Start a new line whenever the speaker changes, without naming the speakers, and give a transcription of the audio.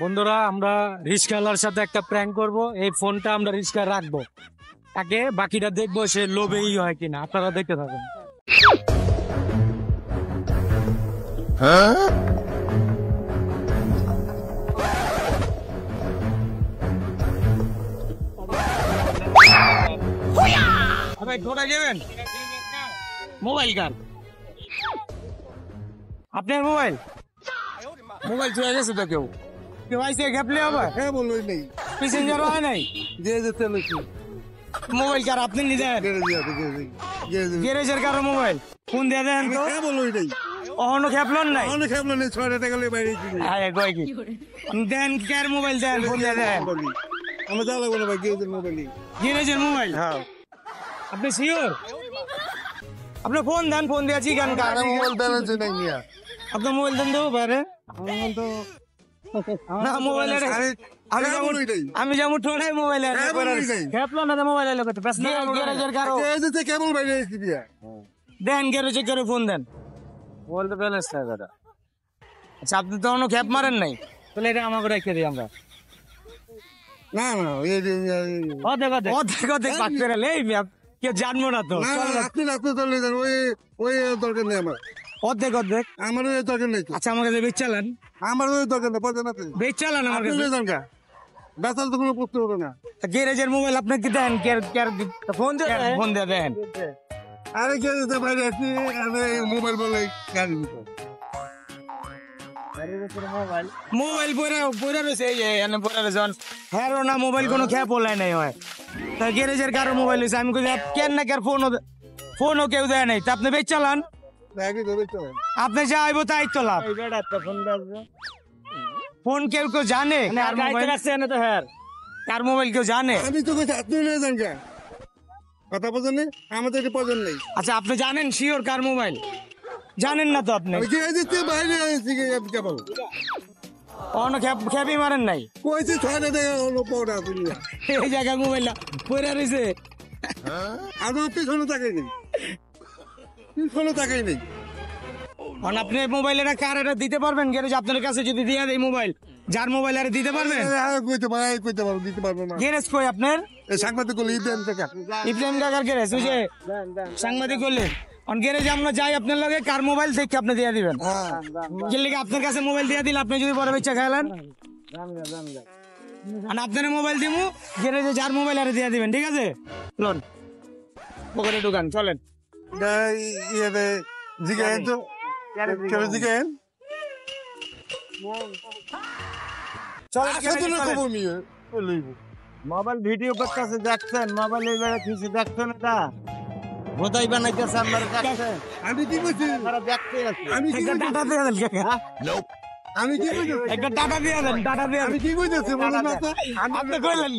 বন্ধুরা আমরা রিস্কাওয়ালার সাথে একটা প্র্যাঙ্ক করব। এই ফোনটা আমরা রিস্কায় রাখবো, তাকে বাকিটা দেখবো সে লোভেই হয় কিনা। আপনারা দেখতে থাকুন। কোথায় যাবেন? মোবাইল কার? আপনার মোবাইল মোবাইল চলে গেছে তো কেউ কেউ আইসে ঘাপলে আবার
হ্যাঁ বললোই নেই
প্যাসেঞ্জার হয় নাই
যে যেতে লইছি
মোবাইল কার? আপনি নিজে গ্যারেজের কারো মোবাইল ফোন দিয়ে দেন তো।
হ্যাঁ বললোই নেই
অহনো খেপলন নাই
অনেক খেপলো নেই 6 টাকা লই বাইরে দিই
আরে কই কি দেন কার মোবাইল দেন ফোন দিয়ে দেন।
আমরা যা লাগবো না ভাই গেজের মোবাইলই
গ্যারেজের মোবাইল?
হ্যাঁ
আপনি শিওর? আপনি ফোন দেন, ফোন দিয়েছি কেন কার
মোবাইল ব্যালেন্স নাই নিয়া
আপনার মোবাইল দেন দেবো বাইরে
আমার তো
না মোবাইল আমি যেমন ঠোঁটাই মোবাইল খেপলো না মোবাইল এলো কত গ্যারেজের কারো
গেজেতে কেবল বাইরে এসে দিয়া
দেন গ্যারেজে কারো ফোন দেন মোবাইল তো ব্যালেন্স থাকে দাদা। আচ্ছা আপনি তো কোনো খ্যাপ মারেন নাই, তাহলে এটা আমাকে রেখে দিই আমরা।
না না
অর্ধেক অর্ধেক অর্ধেক অর্ধেক পাক করে লে কেউ জানবো না তো।
আপনি আপনি চলে যান ওই ওই দরকার নেই আমার
অর্ধেক অর্ধেক
আমার ওই দরকার নেই
আচ্ছা আমাকে বেচ চালান,
আমার ওই দরকার নেই পয়সা না
বেচ চালান আমার
আপনি
কাছে।
লয়ে যান কা বেতাল তো কোনো করতে হবে না
গ্যারেজের মোবাইল আপনাকে দেন, ফোন ফোন দিয়ে দেন।
আরে গেজেতে বাইরে আসি আমি মোবাইল বলে গাড়ি ভিতর
মোবাইল পরে রয়েছে এই এনে পরে রয়েছে হ্যাঁ না মোবাইল কোনো খেয়া পড়লাই নাই হয় তা গ্যারেজের কারো মোবাইল হয়েছে। আমি কই কেন না কার ফোনও কেউ দেয় নাই, তা আপনি বেচ চালান,
ব্যাগে ধরে চলে
আপনি যা আইবো তাই তো লাভ। ফোন কেউ কেউ জানে কার মোবাইল কেউ জানে?
আমি তো কইছি আপনি লয়ে যান কা কথা বোঝেন আমাদের এটা পছন্দ নেই
আচ্ছা আপনি জানেন শিওর কার মোবাইল? জানেন না তো আপনি
ওই গেজেতে বাইরে আসি কেবল
অন্য খেপি মারেন নাই
কইছি 6 টাকা হলো পড়া আপনি
এই জায়গায় মোবাইল পরে রয়েছে।
আমার পিছনে তাকাই নেই পিছনে তাকাই নেই
কারণ আপনি মোবাইল এটা কার এটা দিতে পারবেন গ্যারেজ আপনার কাছে যদি দিয়ে দেয় মোবাইল যার মোবাইল আর দিতে পারবেন?
কইতে পারবো দিতে পারবো না
গ্যারেজ কই আপনার?
এই সাংবাদিক করলে দেন টাকা
ইব্রাহিম কাকার গ্যারেজ ওই যে সাংবাদিক করলে অন গ্যারেজে আমরা যাই আপনার লগে কার মোবাইল থেকে আপনি দিয়ে দিবেন। গেলে আপনার কাছে মোবাইল দিয়ে দিলে আপনি যদি বড় বেচা খাইলেন আর আপনার মোবাইল দিমু গ্যারেজে যার মোবাইল আর দিয়ে দিবেন, ঠিক আছে? লোন পকেটে ঢুকান চলেন।
ইয়ে জিগায়েন তো কেন জিগায়েন
মোবাইল ভিডিও করতেছে দেখছেন, মোবাইল এই জায়গায় কিছু দেখছেন, এটা বোধাই বানাইতেছে আপনারা দেখছেন।
আমি কি কইছি
দেখতে আছি
আমি কি
একটা টাটা দিয়ে দেন
আমি কি কইছি
একটা টাটা দিয়ে দেন টাটা দিয়ে
আমি কি কইতেছি বলুন না তো
আপনি কইলেন